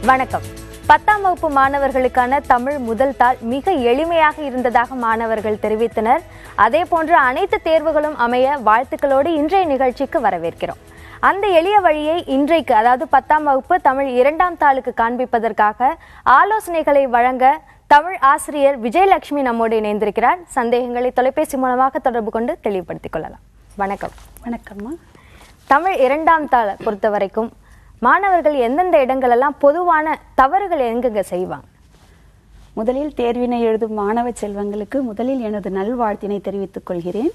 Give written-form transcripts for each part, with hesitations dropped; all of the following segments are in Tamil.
வணக்கம். 10ஆம் வகுப்பு மாணவர்களுக்கான தமிழ் முதல் தாள் மிக எளிமையாக இருந்ததாக மாணவர்கள் தெரிவித்தனர். அதே போன்று அனைத்து தேர்வுகளும் அமைய வாழ்த்துக்களோடு இன்றைய நிகழ்ச்சிக்கு வரவேற்கிறோம். அந்த எளிய வழியை இன்றைக்கு, அதாவது 10ஆம் வகுப்பு தமிழ் 2ஆம் தாளுக்கு காண்பிப்பதற்காக ஆலோசனைகளை வழங்க தமிழ் ஆசிரியர் விஜயலட்சுமி நம்மோடு இணைந்திருக்கிறார். சந்தேகங்களை தொலைபேசி மூலமாக தொடர்பு கொண்டு தெளிவுபடுத்திக் கொள்ளலாம். வணக்கம். வணக்கம்மா. தமிழ் 2ஆம் தாளை பொறுத்த வரைக்கும் மாணவர்கள் எந்தெந்த இடங்களெல்லாம் பொதுவான தவறுகள் எங்கெங்க செய்வாங்க? முதலில் தேர்வினை எழுதும் மாணவ செல்வங்களுக்கு முதலில் எனது நல்வாழ்த்தினை தெரிவித்துக் கொள்கிறேன்.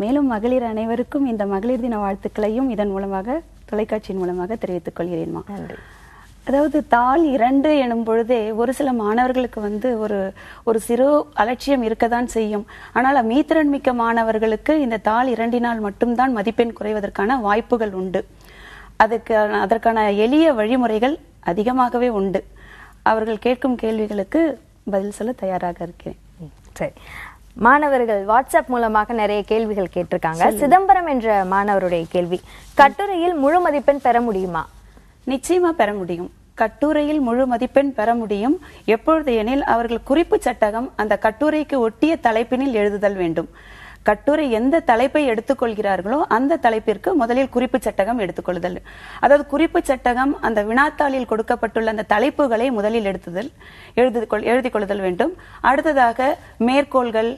மேலும் மகளிர் அனைவருக்கும் இந்த மகளிர் தின வாழ்த்துக்களையும் இதன் மூலமாக, தொலைக்காட்சியின் மூலமாக தெரிவித்துக் கொள்கிறேன்மா. அதாவது தாள் 2 எனும் பொழுதே ஒரு சில மாணவர்களுக்கு ஒரு சிறு அலட்சியம் இருக்கத்தான் செய்யும். ஆனால் மீத்திறன் மிக்க மாணவர்களுக்கு இந்த தாள் 2 மட்டும்தான் மதிப்பெண் குறைவதற்கான வாய்ப்புகள் உண்டு. அதற்கான எளிய வழிமுறைகள் அதிகமாகவே உண்டு. அவர்கள் கேட்கும் கேள்விகளுக்கு பதில் சொல்ல தயாராக இருக்கிறேன். சரி, மாணவர்கள் வாட்ஸ்அப் மூலமாக நிறைய கேள்விகள் கேட்டிருக்காங்க. சிதம்பரம் என்ற மாணவருடைய கேள்வி, கட்டுரையில் முழு மதிப்பெண் பெற முடியுமா? நிச்சயமா பெற முடியும். கட்டுரையில் முழு மதிப்பெண் பெற முடியும். எப்பொழுது எனில் அவர்கள் குறிப்பு சட்டகம் அந்த கட்டுரைக்கு ஒட்டிய தலைப்பினில் எழுதுதல் வேண்டும். கட்டுரை எந்த தலைப்பை எடுத்துக்கொள்கிறார்களோ அந்த தலைப்பிற்கு முதலில் குறிப்பு சட்டகம் எடுத்துக்கொள்ளுதல். அதாவது குறிப்பு சட்டகம் அந்த வினாத்தாளில் கொடுக்கப்பட்டுள்ள அந்த தலைப்புகளை முதலில் எழுதி கொள்ளுதல் வேண்டும். அடுத்ததாக மேற்கோள்கள்,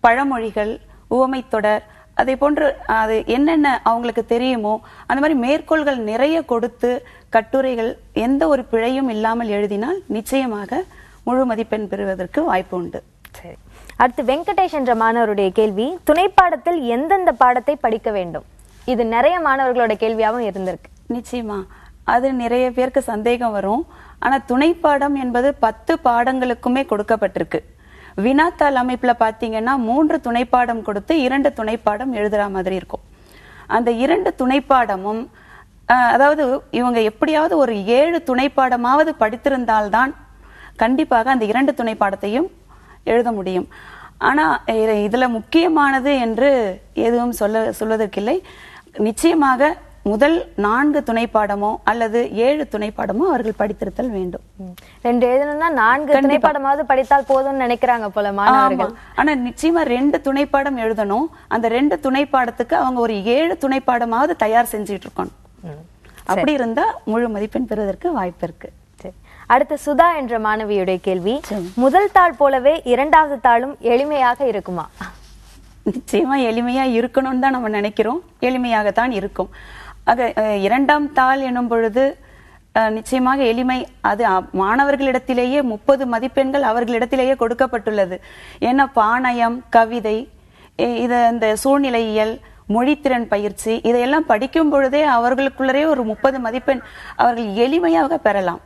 பழமொழிகள், உவமை தொடர், அதே போன்று அது என்னென்ன அவங்களுக்கு தெரியுமோ அந்த மாதிரி மேற்கோள்கள் நிறைய கொடுத்து கட்டுரைகள் எந்த ஒரு பிழையும் இல்லாமல் எழுதினால் நிச்சயமாக முழு மதிப்பெண் பெறுவதற்கு வாய்ப்பு உண்டு. சரி, அடுத்து வெங்கடேஷ் என்ற மாணவருடைய கேள்வி, துணைப்பாடத்தில் எந்தெந்த பாடத்தை படிக்க வேண்டும்? இது நிறைய மாணவர்களோட கேள்வியாகவும் இருந்திருக்கு. நிச்சயமா அது நிறைய பேருக்கு சந்தேகம் வரும். ஆனா துணைப்பாடம் என்பது 10 பாடங்களுக்குமே கொடுக்கப்பட்டிருக்கு. வினாத்தாள் அமைப்புல பாத்தீங்கன்னா 3 துணைப்பாடம் கொடுத்து 2 துணைப்பாடம் எழுதுற மாதிரி இருக்கும். அந்த 2 துணைப்பாடமும் அதாவது இவங்க எப்படியாவது ஒரு 7 துணைப்பாடமாவது படித்திருந்தால்தான் கண்டிப்பாக அந்த 2 துணைப்பாடத்தையும் எழுத முடியும். ஆனா இதுல முக்கியமானது என்று எதுவும் சொல்வதற்கில்லை. நிச்சயமாக முதல் 4 துணைப்பாடமோ அல்லது 7 துணைப்பாடமோ அவர்கள் படித்திருத்தல் வேண்டும். 2 எழுதணும்னா 4 துணைப்பாடமாவது படித்தால் போதும்னு நினைக்கிறாங்க போல மாணவர்கள். ஆனா நிச்சயமா 2 துணைப்பாடம் எழுதணும். அந்த 2 துணைப்பாடத்துக்கு அவங்க ஒரு 7 துணைப்பாடமாவது தயார் செஞ்சுட்டு இருக்கணும். அப்படி இருந்தா முழு மதிப்பெண் பெறுவதற்கு வாய்ப்பு இருக்கு. அடுத்து சுதா என்ற மாணவியுடைய கேள்வி, முதல் தாள் போலவே 2வது தாளும் எளிமையாக இருக்குமா? நிச்சயமா எளிமையா இருக்கணும்னு தான் நம்ம நினைக்கிறோம். எளிமையாகத்தான் இருக்கும். ஆக 2ஆம் தாள் எனும் பொழுது நிச்சயமாக எளிமை. அது மாணவர்களிடத்திலேயே 30 மதிப்பெண்கள் அவர்களிடத்திலேயே கொடுக்கப்பட்டுள்ளது. ஏன்னா பாணயம், கவிதை, இந்த சூழ்நிலையியல், மொழித்திறன் பயிற்சி, இதையெல்லாம் படிக்கும் பொழுதே அவர்களுக்குள்ளரே ஒரு 30 மதிப்பெண் அவர்கள் எளிமையாக பெறலாம்.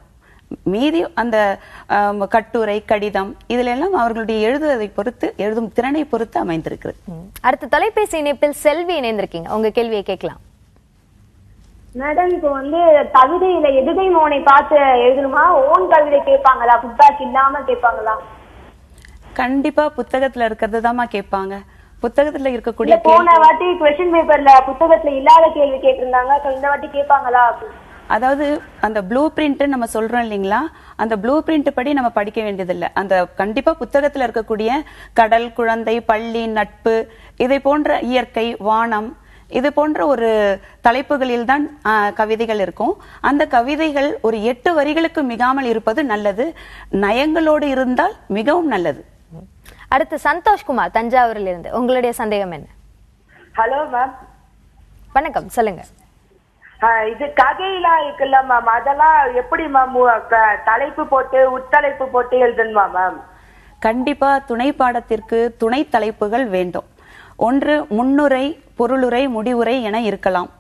மீதி அந்த கட்டுரை, கடிதம் இதுல எல்லாம் அவர்களுடைய எழுதுவதை பொறுத்து, எழுதும் திறனை பொறுத்து அமைந்திருக்கிறது. அடுத்த தொலைபேசி இணைப்பில் செல்வி இணைந்திருக்கீங்க. உங்க கேள்வியை கேட்கலாம். மேடம், இப்போ கவிதையில எதுகை மோனை பார்த்து எழுதணுமா? ஓன் கவிதை கேட்பாங்களா? புத்தகம் இல்லாம கேட்பாங்களா? கண்டிப்பா புத்தகத்துல இருக்கிறது தாமா கேட்பாங்க. புத்தகத்துல இருக்கக்கூடிய போன வாட்டி கொஸ்டின் பேப்பர்ல புத்தகத்துல இல்லாத கேள்வி கேட்டிருந்தாங்க. இந்த வாட்டி கேட்பாங்களா? அதாவது அந்த ப்ளூ பிரிண்ட் நம்ம சொல்றோம் இல்லைங்களா, அந்த ப்ளூ பிரிண்ட் படி நம்ம படிக்க வேண்டியதில்லை. அந்த கண்டிப்பா புத்தகத்துல இருக்கக்கூடிய கடல், குழந்தை, பள்ளி, நட்பு, இதை போன்ற இயற்கை, வானம், இது போன்ற ஒரு தலைப்புகளில் தான் கவிதைகள் இருக்கும். அந்த கவிதைகள் ஒரு 8 வரிகளுக்கு மிகாமல் இருப்பது நல்லது. நயங்களோடு இருந்தால் மிகவும் நல்லது. அடுத்து சந்தோஷ்குமார் தஞ்சாவூரில் இருந்து, உங்களுடைய சந்தேகம் என்ன? Hello ma'am. வணக்கம், சொல்லுங்க. இது கதையெல்லாம் இருக்குல்ல மேம், அதெல்லாம் எப்படி மேம் தலைப்பு போட்டு உட்தலைப்பு போட்டு எழுதணுமா மேம்? கண்டிப்பா துணை பாடத்திற்கு துணை தலைப்புகள் வேண்டும். ஒன்று முன்னுரை, பொருளுரை, முடிவுரை என இருக்கலாம்.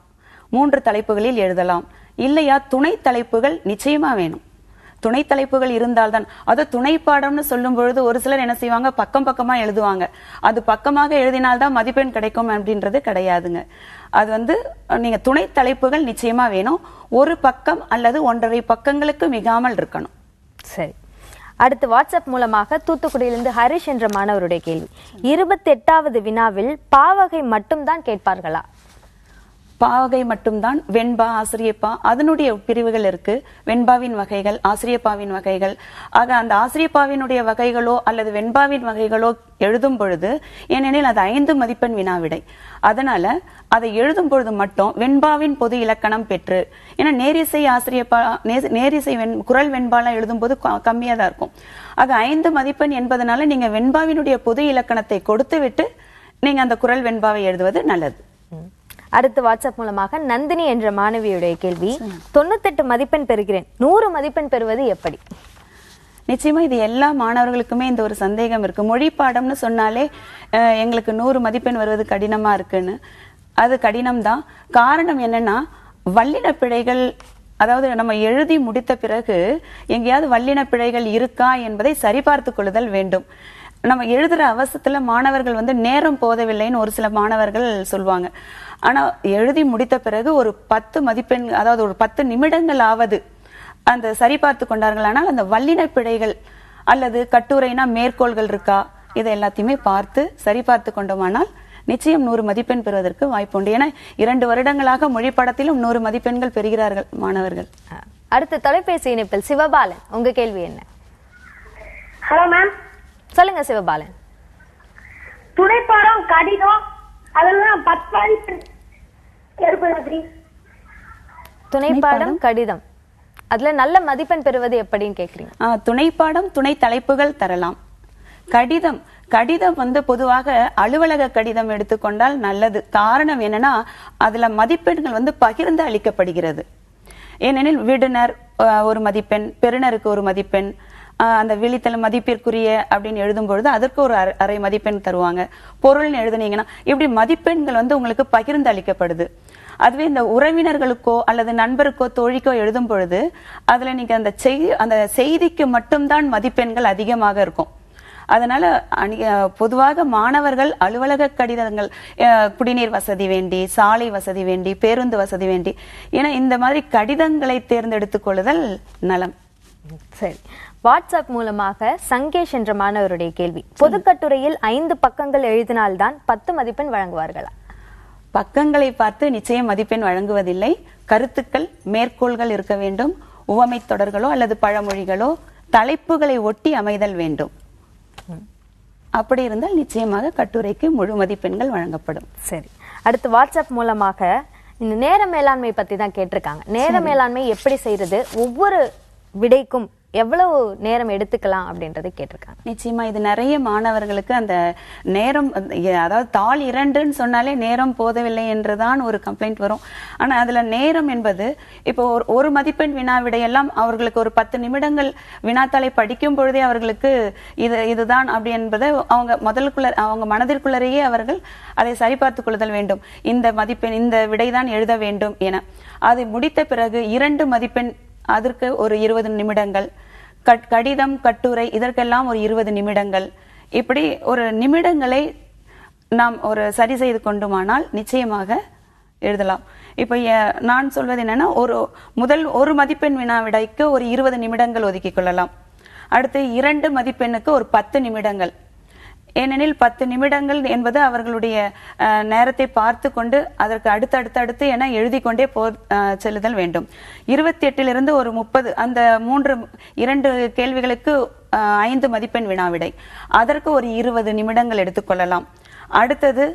3 தலைப்புகளில் எழுதலாம். இல்லையா துணை தலைப்புகள் நிச்சயமா வேணும். துணை தலைப்புகள் இருந்தால்தான். அது துணை பாடம்னு சொல்லும் பொழுது ஒரு சிலர் என்ன செய்வாங்க, பக்கமா எழுதுவாங்க. அது பக்கமாக எழுதினால்தான் மதிப்பெண் கிடைக்கும் அப்படின்றது கிடையாதுங்க. அது நீங்க துணை தலைப்புகள் நிச்சயமா வேணும். ஒரு பக்கம் அல்லது 1.5 பக்கங்களுக்கு மிகாமல் இருக்கணும். சரி, அடுத்து வாட்ஸ்அப் மூலமாக தூத்துக்குடியிலிருந்து ஹரிஷ் என்ற மாணவருடைய கேள்வி, 28வது வினாவில் பாவகை மட்டும்தான் கேட்பார்களா? பாகை மட்டும்தான் வெண்பா, ஆசிரியப்பா, அதனுடைய பிரிவுகள் இருக்கு. வெண்பாவின் வகைகள், ஆசிரியப்பாவின் வகைகள். ஆக அந்த ஆசிரியப்பாவினுடைய வகைகளோ அல்லது வெண்பாவின் வகைகளோ எழுதும் பொழுது, ஏனெனில் அது 5 மதிப்பெண் வினாவிடை, அதனால அதை எழுதும் பொழுது மட்டும் வெண்பாவின் பொது இலக்கணம் பெற்று, ஏன்னா நேரிசை ஆசிரியப்பா, நேரிசை குரல் வெண்பாலாம் எழுதும் போது கம்மியா தான் இருக்கும். ஆக 5 மதிப்பெண் என்பதனால நீங்க வெண்பாவினுடைய பொது இலக்கணத்தை கொடுத்து விட்டு நீங்க அந்த குரல் வெண்பாவை எழுதுவது நல்லது. அடுத்து வாட்ஸ்அப் மூலமாக நந்தினி என்ற மாணவியுடைய கேள்வி, 98 மதிப்பெண் பெறுகிறேன், 100 மதிப்பெண் பெறுவது எப்படி? நிச்சயமா இது எல்லா மாணவர்களுக்குமே இந்த ஒரு சந்தேகம் இருக்கு. மொழி பாடம்னு சொன்னாலே எங்களுக்கு 100 மதிப்பெண் வருவது கடினமா இருக்குன்னு. அது கடினம்தான். காரணம் என்னன்னா, வல்லின பிழைகள், அதாவது நம்ம எழுதி முடித்த பிறகு எங்கேயாவது வல்லின பிழைகள் இருக்கா என்பதை சரிபார்த்து கொள்ளுதல் வேண்டும். நம்ம எழுதுற அவசரத்துல மாணவர்கள் நேரம் போதவில்லைன்னு ஒரு சில மாணவர்கள் சொல்லுவாங்க. ஆனா எழுதி முடித்த பிறகு ஒரு 10 மதிப்பெண், அதாவது ஒரு 10 நிமிடங்கள் ஆவது அந்த சரிபார்த்து கொண்டார்கள். ஆனால் அந்த வல்லின பிழைகள் அல்லது கட்டுரைனா மேற்கோள்கள் இருக்கா, இதை எல்லாத்தையுமே பார்த்து சரிபார்த்து கொண்டோமானால் நிச்சயம் 100 மதிப்பெண் பெறுவதற்கு வாய்ப்பு உண்டு. ஏன்னா 2 வருடங்களாக மொழி பாடத்திலும் 100 மதிப்பெண்கள் பெறுகிறார்கள் மாணவர்கள். அடுத்த தொலைபேசி இணைப்பில் சிவபாலன், உங்க கேள்வி என்ன? Hello ma'am. சொல்லுங்க சிவபாலன். துணைப்பாடம், கடிதம், அதெல்லாம் 10 மதிப்பெண் எப்படி? துணைப்பாடம், கடிதம், அதுல நல்ல மதிப்பெண் பெறுவது எப்படின்னு கேக்குறீங்க? துணைப்பாடம், துணை தலைப்புகள் தரலாம். கடிதம் பொதுவாக அலுவலக கடிதம் எடுத்துக்கொண்டால் நல்லது. காரணம் என்னன்னா, அதுல மதிப்பெண்கள் பகிர்ந்து அளிக்கப்படுகிறது. ஏனெனில் விடுனர் 1 மதிப்பெண், பெறுநருக்கு 1 மதிப்பெண், அந்த விழித்தல மதிப்பிற்குரிய அப்படின்னு எழுதும் பொழுது அதற்கு ஒரு அரை மதிப்பெண் தருவாங்க. பொருள்னு எழுதுனீங்கன்னா இப்படி மதிப்பெண்கள் உங்களுக்கு பகிர்ந்து அளிக்கப்படுது. அதுவே இந்த உறவினர்களுக்கோ அல்லது நண்பருக்கோ தோழிக்கோ எழுதும் பொழுது அதுல நீங்க அந்த செய்திக்கு மட்டும்தான் மதிப்பெண்கள் அதிகமாக இருக்கும். அதனால பொதுவாக மாணவர்கள் அலுவலக கடிதங்கள், குடிநீர் வசதி வேண்டி, சாலை வசதி வேண்டி, பேருந்து வசதி வேண்டி, ஏன்னா இந்த மாதிரி கடிதங்களை தேர்ந்தெடுத்துக் கொள்ளுதல் நலம். சரி, வாட்ஸ்அப் மூலமாக சங்கேஷ் என்ற மாணவருடைய கேள்வி, பொதுக்கட்டுரையில் 5 பக்கங்கள் எழுதினால்தான் 10 மதிப்பெண் வழங்குவார்களா? பக்கங்களை பார்த்து நிச்சயம் மதிப்பெண் வழங்குவதில்லை. கருத்துக்கள், மேற்கோள்கள் இருக்க வேண்டும். உவமை தொடர்களோ அல்லது பழமொழிகளோ தலைப்புகளை ஒட்டி அமைதல் வேண்டும். அப்படி இருந்தால் நிச்சயமாக கட்டுரைக்கு முழு மதிப்பெண்கள் வழங்கப்படும். சரி, அடுத்து வாட்ஸ்அப் மூலமாக இந்த நேர மேலாண்மை பத்தி தான் கேட்டிருக்காங்க. நேர மேலாண்மை எப்படி செய்யறது, ஒவ்வொரு விடைக்கும் எவ்வளவு நேரம் எடுத்துக்கலாம் அப்படின்றத கேட்டிருக்காங்க. நிச்சயமா இது நிறைய மாணவர்களுக்கு அந்த நேரம், அதாவது தாள் 2ன்னு சொன்னாலே நேரம் போதவில்லை என்றுதான் ஒரு கம்ப்ளைண்ட் வரும். ஆனா அதுல நேரம் என்பது இப்போ ஒரு மதிப்பெண் வினா விடையெல்லாம் அவர்களுக்கு ஒரு 10 நிமிடங்கள் வினாத்தாளை படிக்கும் பொழுதே அவர்களுக்கு இதுதான் அப்படி என்பதை அவங்க மனதிற்குள்ளேயே அவர்கள் அதை சரிபார்த்துக் கொள்ளுதல் வேண்டும். இந்த மதிப்பெண், இந்த விடைதான் எழுத வேண்டும் என. அதை முடித்த பிறகு 2 மதிப்பெண், அதற்கு ஒரு 20 நிமிடங்கள், கடிதம், கட்டுரை இதற்கெல்லாம் ஒரு 20 நிமிடங்கள், இப்படி ஒரு நிமிடங்களை நாம் ஒரு சரி செய்து கொண்டுமானால் நிச்சயமாக எழுதலாம். இப்ப நான் சொல்வது என்னன்னா, முதல் ஒரு மதிப்பெண் வினாவிடைக்கு ஒரு 20 நிமிடங்கள் ஒதுக்கிக் கொள்ளலாம். அடுத்து 2 மதிப்பெண்ணுக்கு ஒரு 10 நிமிடங்கள். ஏனெனில் 10 நிமிடங்கள் என்பது அவர்களுடைய நேரத்தை பார்த்து கொண்டு அதற்கு அடுத்து என எழுதி கொண்டே செல்லுதல் வேண்டும். 28 ஒரு 30, அந்த 2 கேள்விகளுக்கு 5 மதிப்பெண் வினாவிடை, அதற்கு ஒரு 20 நிமிடங்கள் எடுத்துக்கொள்ளலாம். அடுத்தது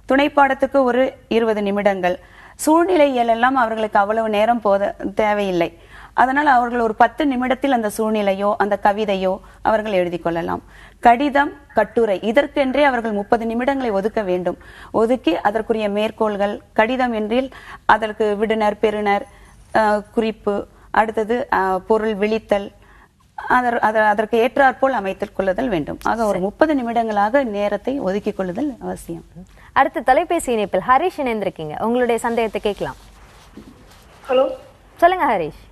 துணைப்பாடத்துக்கு ஒரு 20 நிமிடங்கள். சூழ்நிலையியல் எல்லாம் அவர்களுக்கு அவ்வளவு நேரம் தேவையில்லை. அதனால் அவர்கள் ஒரு 10 நிமிடத்தில் அந்த சூழ்நிலையோ அந்த கவிதையோ அவர்கள் எழுதி கொள்ளலாம். கடிதம், கட்டுரை இதற்கென்றே அவர்கள் 30 நிமிடங்களை ஒதுக்க வேண்டும். ஒதுக்கி அதற்குரிய மேற்கோள்கள், கடிதம் என்றில் அதற்கு விடுனர், பெறுனர், குறிப்பு, அடுத்தது பொருள் விழித்தல், அதற்கு ஏற்றாற்போல் அமைத்துக் கொள்ளுதல் வேண்டும். ஆக ஒரு 30 நிமிடங்களாக நேரத்தை ஒதுக்கிக் கொள்ளுதல் அவசியம். அடுத்த தொலைபேசி இணைப்பில் ஹரிஷ் இணைந்திருக்கீங்க, உங்களுடைய சந்தேகத்தை கேட்கலாம். ஹலோ, சொல்லுங்க ஹரிஷ்.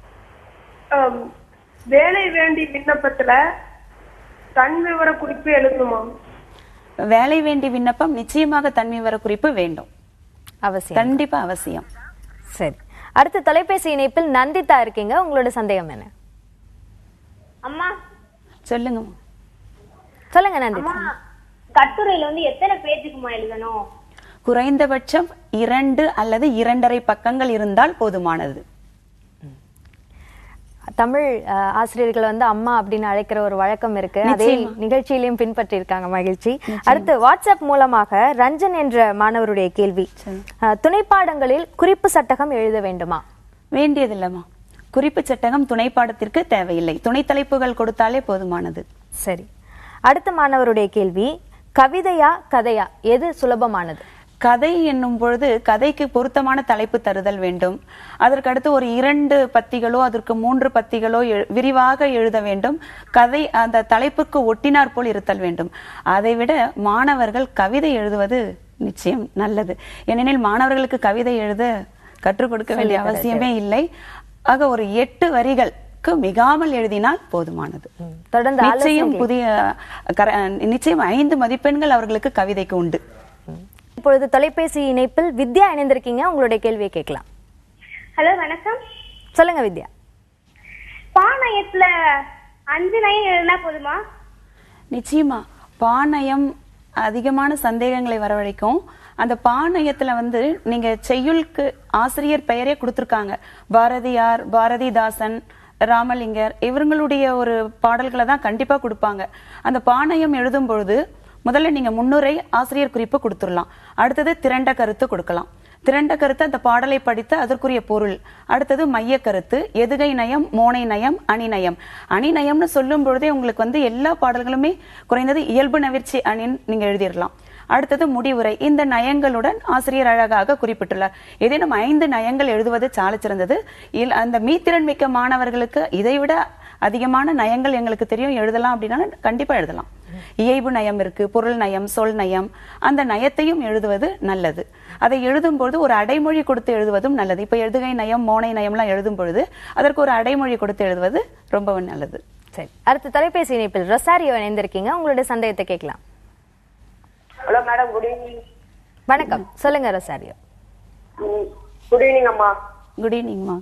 வேலை வேண்டி விண்ணப்பத்துல தன் விவர குறிப்பு எழுதணுமா? வேலை வேண்டி விண்ணப்பம் நிச்சயமாக தன் விவர குறிப்பு வேண்டும், அவசியம், கண்டிப்பா அவசியம். சரி, அடுத்த தொலைபேசி இணைப்பில் நந்திதா இருக்கீங்க, உங்களோட சந்தேகம் என்ன? அம்மா சொல்லுங்க. சொல்லுங்க நந்திதா. கட்டுரையில எத்தனை பேஜுக்குமா எழுதணும்? குறைந்தபட்சம் 2 அல்லது 2.5 பக்கங்கள் இருந்தால் போதுமானது. தமிழ் ஆசிரியர்கள் வந்து அம்மா அப்படின்னு அழைக்கிற ஒரு வழக்கம் இருக்கு. அதே நிகழ்ச்சியிலையும் பின்பற்றி இருக்காங்க. மகிழ்ச்சி. அடுத்து வாட்ஸ்அப் மூலமாக ரஞ்சன் என்ற மாணவருடைய கேள்வி, துணைப்பாடங்களில் குறிப்பு சட்டகம் எழுத வேண்டுமா? வேண்டியதில்லம்மா. குறிப்பு சட்டகம் துணைப்பாடத்திற்கு தேவையில்லை. துணை தலைப்புகள் கொடுத்தாலே போதுமானது. சரி. அடுத்த மாணவருடைய கேள்வி, கவிதையா கதையா எது சுலபமானது? கதை என்னும் பொழுது கதைக்கு பொருத்தமான தலைப்பு தருதல் வேண்டும். அதற்கடுத்து ஒரு 2 பத்திகளோ அதற்கு 3 பத்திகளோ விரிவாக எழுத வேண்டும். கதை அந்த தலைப்புக்கு ஒட்டினார் போல் இருத்தல் வேண்டும். அதைவிட மாணவர்கள் கவிதை எழுதுவது நிச்சயம் நல்லது. ஏனெனில் மாணவர்களுக்கு கவிதை எழுத கற்றுக் கொடுக்க வேண்டிய அவசியமே இல்லை. ஆக ஒரு 8 வரிகளுக்கு மிகாமல் எழுதினால் போதுமானது. தொடர்ந்து நிச்சயம் 5 மதிப்பெண்கள் அவர்களுக்கு கவிதைக்கு உண்டு. இப்பொழுது தொலைபேசி இணைப்பில் வித்யா இணைந்திருக்கீங்க. உங்களுடைய கேள்வியை கேட்கலாம். ஹலோ, வணக்கம். சொல்லுங்க வித்யா. பாணயத்துல 5 நயம் எழுதினா போதுமா? நிச்சயமா. பாணயம் அதிகமான சந்தேகங்களை வரவழைக்கும். அந்த பாணயத்துல வந்து நீங்க செய்யுளுக்கு ஆசிரியர் பெயரே கொடுத்திருக்காங்க. பாரதியார், பாரதிதாசன், ராமலிங்கர் இவங்களுடைய ஒரு பாடல்களை தான் கண்டிப்பா கொடுப்பாங்க. அந்த பாணயம் எழுதும் பொழுது முதல்ல நீங்க முன்னுரை ஆசிரியர் குறிப்பு கொடுத்துடலாம். அடுத்தது திரண்ட கருத்து கொடுக்கலாம். திரண்ட கருத்து அந்த பாடலை படித்து அதற்குரிய பொருள். அடுத்தது மைய கருத்து, எதுகை நயம், மோனை நயம், அணிநயம். அணிநயம்னு சொல்லும் பொழுதே உங்களுக்கு வந்து எல்லா பாடல்களுமே குறைந்தது இயல்பு நவிர்ச்சி அணின்னு நீங்க எழுதிடலாம். அடுத்தது முடிவுரை. இந்த நயங்களுடன் ஆசிரியர் அழகாக குறிப்பிட்டுள்ளார். ஏதேனும் 5 நயங்கள் எழுதுவது சால சிறந்தது. அந்த மீத்திறன் மிக்க மாணவர்களுக்கு இதைவிட அதிகமான நயங்கள் எங்களுக்கு தெரியும் எழுதலாம் அப்படின்னா கண்டிப்பா எழுதலாம். இயைபு நயம் இருக்கு, பொருள் நயம், சொல் நயம். அந்த நயத்தையும் எழுதுவது நல்லது. அதை எழுதும் பொழுது ஒரு அடைமொழி கொடுத்து எழுதுவதும் நல்லது. இப்ப எதுகை நயம், மோனை நயம்லாம் எழுதும் பொழுது அதற்கு ஒரு அடைமொழி கொடுத்து எழுதுவது ரொம்பவும் நல்லது. சரி. அடுத்த தொலைபேசி இணைப்பில் ரொசாரியோ இணைந்திருக்கீங்க. உங்களுடைய சந்தேகத்தை கேட்கலாம். Hello madam, good evening. வணக்கம், சொல்லுங்க ரொசாரியோ. குட் ஈவினிங் அம்மா. குட் ஈவினிங்மா.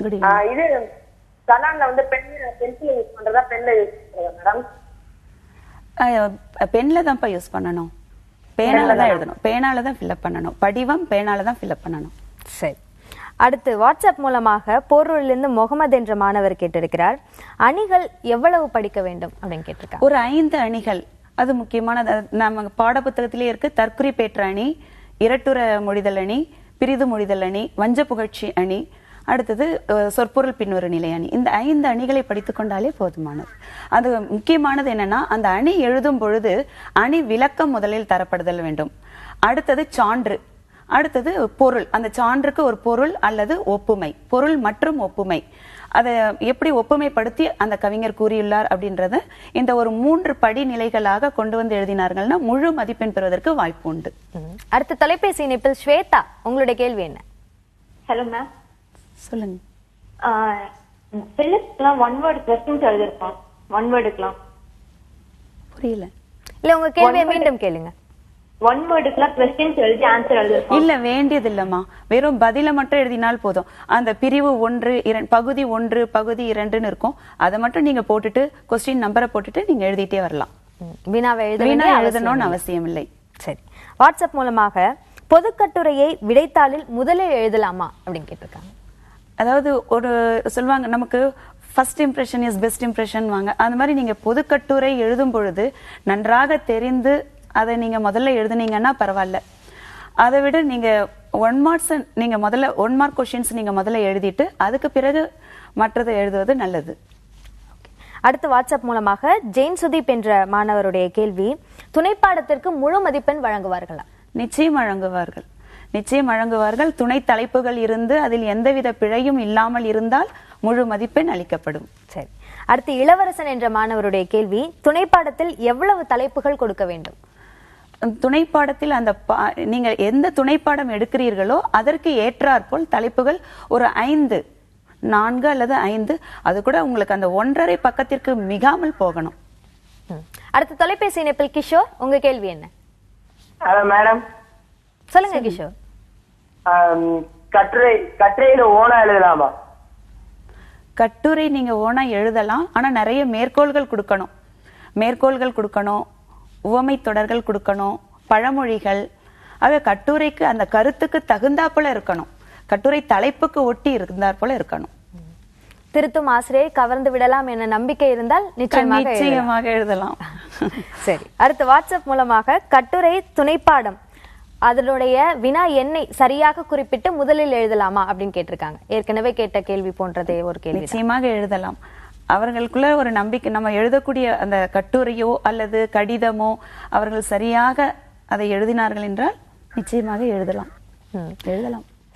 Good evening. இது கலாம்ல வந்து பென்சில் யூஸ் பண்றதா பென்ல யூஸ் பண்றதா மேடம்? பென்ல தான்ப்பா யூஸ் பண்ணணும். பேனால தான் எழுதணும். பேனால தான் ஃபில்அப் பண்ணணும். படிவம் பேனால தான் ஃபில்அப் பண்ணணும். சரி. அடுத்து வாட்ஸ்அப் மூலமாக போரூரிலிருந்து முகமது என்ற மாணவர் கேட்டிருக்கிறார், அணிகள் எவ்வளவு படிக்க வேண்டும் அப்படின்னு கேட்டிருக்காங்க. ஒரு 5 அணிகள். அது முக்கியமான நம்ம பாட புத்தகத்திலே இருக்கு. தற்குறிப்பேற்ற அணி, இரட்டுற மொழிதல் அணி, பிரிது மொழிதல் அணி, வஞ்ச புகழ்ச்சி அணி, அடுத்தது சொற்பொருள் பின்னொரு நிலை அணி. இந்த 5 அணிகளை படித்துக் கொண்டாலே போதுமானது. அது முக்கியமானது என்னன்னா, அந்த அணி எழுதும் பொழுது அணி விளக்கம் முதலில் தரப்படுதல் வேண்டும். அடுத்தது சான்று, அடுத்தது பொருள். அந்த சான்றுக்கு ஒரு பொருள் அல்லது ஒப்புமை, பொருள் மற்றும் ஒப்புமை. அதை எப்படி ஒப்புமைப்படுத்தி அந்த கவிஞர் கூறியுள்ளார் அப்படின்றத இந்த ஒரு 3 படிநிலைகளாக கொண்டு வந்து எழுதினார்கள்னா முழு மதிப்பெண் பெறுவதற்கு வாய்ப்பு உண்டு. அடுத்த தொலைபேசி இணைப்பில் ஸ்வேதா, உங்களுடைய கேள்வி என்ன? Hello ma'am. சொல்லுங்க. பிலிப்ஸ்லாம் 1 வேர்ட் क्वेश्चंस எழுதிருக்கோம். 1 வேர்டுக்குலாம் புரியல. இல்ல, உங்க கேள்வியை மீண்டும் கேளுங்க. 1 வேர்டுக்குலாம் क्वेश्चंस எழுதி ஆன்சர் எழுதிருக்கோம். இல்ல, வேண்டியது இல்லம்மா. வெறும் பதில மட்டும் எழுதினால் போதும். அந்த பிரிவு 1, 2, பகுதி 1, பகுதி 2ன்னு இருக்கும். அதை மட்டும் நீங்க போட்டுட்டு கொஸ்டின் நம்பரை போட்டுட்டு நீங்க எழுதிட்டே வரலாம். வினாவை எழுதணும்னு அவசியம் இல்லை. சரி. வாட்ஸ்அப் மூலமாக பொதுக்கட்டுரையை விடைத்தாளில் முதலில் எழுதலாமா அப்படின்னு கேட்டிருக்காங்க. அதாவது ஒரு சொல்லுவாங்க, நமக்கு first impression is best impression வாங்க. அந்த மாதிரி நீங்க பொதுக்கட்டுரை எழுதும் பொழுது நன்றாக தெரிந்து அதை நீங்க முதல்ல எழுதுனீங்கன்னா பரவாயில்ல. அதை விட நீங்க 1 மார்க்ஸ் நீங்க முதல்ல 1 மார்க் கொஸ்டின்ஸ் நீங்க முதல்ல எழுதிட்டு அதுக்கு பிறகு மற்றதை எழுதுவது நல்லது. அடுத்து வாட்ஸ்அப் மூலமாக ஜெயின் சுதீப் என்ற மாணவருடைய கேள்வி, துணைப்பாடத்திற்கு முழு மதிப்பெண் வழங்குவார்களா? நிச்சயம் வழங்குவார்கள். நிச்சயம் வழங்குவார்கள். துணை தலைப்புகள் இருந்து அதில் எந்தவித பிழையும் இல்லாமல் இருந்தால் முழு மதிப்பெண் அளிக்கப்படும். சரி. அடுத்து இளவரசன் என்ற மாணவருடைய கேள்வி, துணைப்பாடத்தில் எவ்வளவு தலைப்புகள் கொடுக்க வேண்டும்? துணைப்பாடத்தில் அந்த நீங்க எந்த துணைப்பாடம் எடுக்கிறீர்களோ அதற்கு ஏற்றாற்போல் தலைப்புகள் ஒரு 5, 4 அல்லது 5, அது கூட உங்களுக்கு அந்த 1.5 பக்கத்திற்கு மிகாமல் போகணும். அடுத்த தொலைபேசி இணைப்பில் கிஷோர், உங்க கேள்வி என்ன? Hello madam. சொல்லுங்க கிஷோர். கட்டுரையில ஓனா எழுதலாமா? கட்டுரை நீங்க ஓனா எழுதலாம். ஆனா நிறைய மேற்கோள்கள் கொடுக்கணும். மேற்கோள்கள் கொடுக்கணும், உவமை தொடர்கள் கொடுக்கணும், பழமொழிகள், ஆக கட்டுரைக்கு அந்த கருத்துக்கு தகுந்தாப்புல இருக்கணும், கட்டுரை தலைப்புக்கு ஒட்டி இருந்தாற்போல இருக்கணும். திருத்தும் ஆசிரியை கவர்ந்து விடலாம் என நம்பிக்கை இருந்தால் நிச்சயமாக எழுதலாம். சரி, அடுத்து வாட்ஸ்அப் மூலமாக கட்டுரை துணைப்பாடம் அதனுடைய வினா எண்ணை சரியாக குறிப்பிட்டு முதலில் எழுதலாமா அப்படின்னு கேட்டிருக்காங்க. ஏற்கனவே கேட்ட கேள்வி போன்றதே ஒரு கேள்வி. நிச்சயமாக எழுதலாம். அவர்களுக்குள்ள ஒரு நம்பிக்கை, நம்ம எழுதக்கூடிய அந்த கட்டுரையோ அல்லது கடிதமோ அவர்கள் சரியாக அதை எழுதினார்கள் என்றால் நிச்சயமாக எழுதலாம்.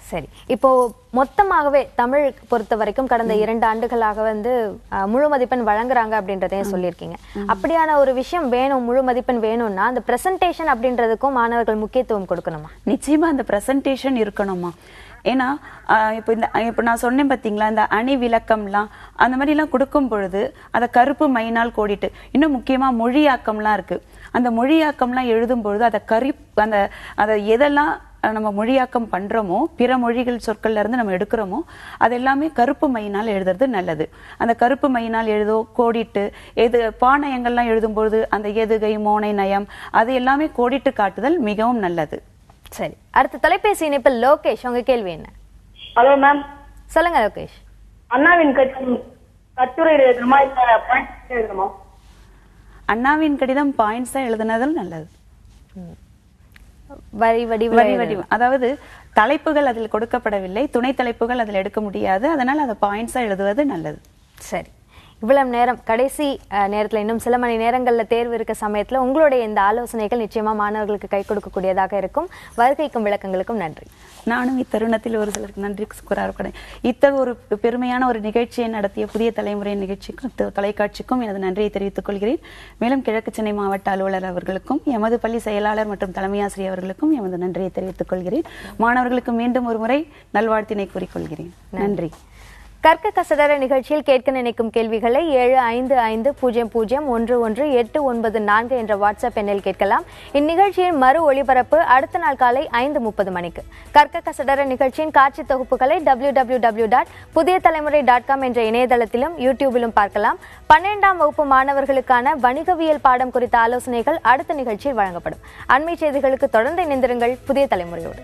சரி, இப்போ மொத்தமாகவே தமிழ் பொறுத்த வரைக்கும் கடந்த 2 ஆண்டுகளாக வந்து முழு மதிப்பெண் வழங்குறாங்க அப்படின்றதையும் சொல்லியிருக்கீங்க. அப்படியான ஒரு விஷயம் வேணும், முழு மதிப்பெண் வேணும்னா அந்த பிரசன்டேஷன் அப்படின்றதுக்கும் மாணவர்கள் முக்கியத்துவம் கொடுக்கணுமா? நிச்சயமா அந்த பிரசன்டேஷன் இருக்கணுமா. ஏன்னா இப்போ நான் சொன்னேன் பாத்தீங்களா, இந்த அணி விளக்கம்லாம் அந்த மாதிரி எல்லாம் கொடுக்கும் பொழுது அதை கருப்பு மைனால் கோடிட்டு, இன்னும் முக்கியமா மொழியாக்கம்லாம் இருக்கு. அந்த மொழியாக்கம்லாம் எழுதும் பொழுது அதை எதெல்லாம் நம்ம மொழியாக்கம் பண்றோமோ, பிற மொழிகள் சொற்கள்ல இருந்து நம்ம எடுக்கிறோமோ அது எல்லாமே கருப்பு மையினால் எழுதுறது நல்லது. அந்த கருப்பு மையினால் கோடிட்டு பாணயங்கள்லாம் எழுதும்போது அந்த எதுகை, மோனை, நயம் அது எல்லாமே கோடிட்டு காட்டுதல் மிகவும் நல்லது. சரி, அடுத்த தொலைபேசி இணைப்பில் லோகேஷ், உங்க கேள்வி என்ன? Hello ma'am. சொல்லுங்க லோகேஷ். அண்ணாவின் கட்டுரை எழுதணுமா இல்ல பாயிண்ட்ஸ் எழுதணுமா? அண்ணாவின் கடிதம் பாயிண்ட்ஸா எழுதுனதும் நல்லது. வரி வடிவம், அதாவது தலைப்புகள் அதில் கொடுக்கப்படவில்லை, துணை தலைப்புகள் அதில் எடுக்க முடியாது, அதனால அதை பாயிண்ட்ஸா எழுதுவது நல்லது. சரி, இவ்வளவு நேரம், கடைசி நேரத்துல இன்னும் சில மணி நேரங்கள்ல தேர்வு இருக்க சமயத்துல உங்களுடைய இந்த ஆலோசனைகள் நிச்சயமா மாணவர்களுக்கு கை கொடுக்கக்கூடியதாக இருக்கும். வருகைக்கும் விளக்கங்களுக்கும் நன்றி. நானும் இத்தருணத்தில் ஒரு சிலருக்கு நன்றி கூறப்படுறேன். இத்தகைய ஒரு பெருமையான ஒரு நிகழ்ச்சியை நடத்திய புதிய தலைமுறை நிகழ்ச்சிக்கும் தொலைக்காட்சிக்கும் எனது நன்றியை தெரிவித்துக் கொள்கிறேன். மேலும் கிழக்கு சென்னை மாவட்ட அலுவலர் அவர்களுக்கும், எமது பள்ளி செயலாளர் மற்றும் தலைமை ஆசிரியர் அவர்களுக்கும் எமது நன்றியை தெரிவித்துக் கொள்கிறேன். மாணவர்களுக்கு மீண்டும் ஒரு முறை நல்வாழ்த்தினை கூறிக்கொள்கிறேன். நன்றி. கற்க கசடர நிகழ்ச்சியில் கேட்க நினைக்கும் கேள்விகளை 7550011894 என்ற வாட்ஸ்அப் எண்ணில் கேட்கலாம். இந்நிகழ்ச்சியின் மறு ஒளிபரப்பு அடுத்த நாள் காலை 5:30 மணிக்கு. கற்க கசடர நிகழ்ச்சியின் காட்சி தொகுப்புகளை www.pudiyatalamurai.com என்ற இணையதளத்திலும் யூடியூபிலும் பார்க்கலாம். 12ஆம் வகுப்பு மாணவர்களுக்கான வணிகவியல் பாடம் குறித்த ஆலோசனைகள் அடுத்த நிகழ்ச்சியில் வழங்கப்படும். அண்மை செய்திகளுக்கு தொடர்ந்து இணைந்திருங்கள் புதிய தலைமுறையோடு.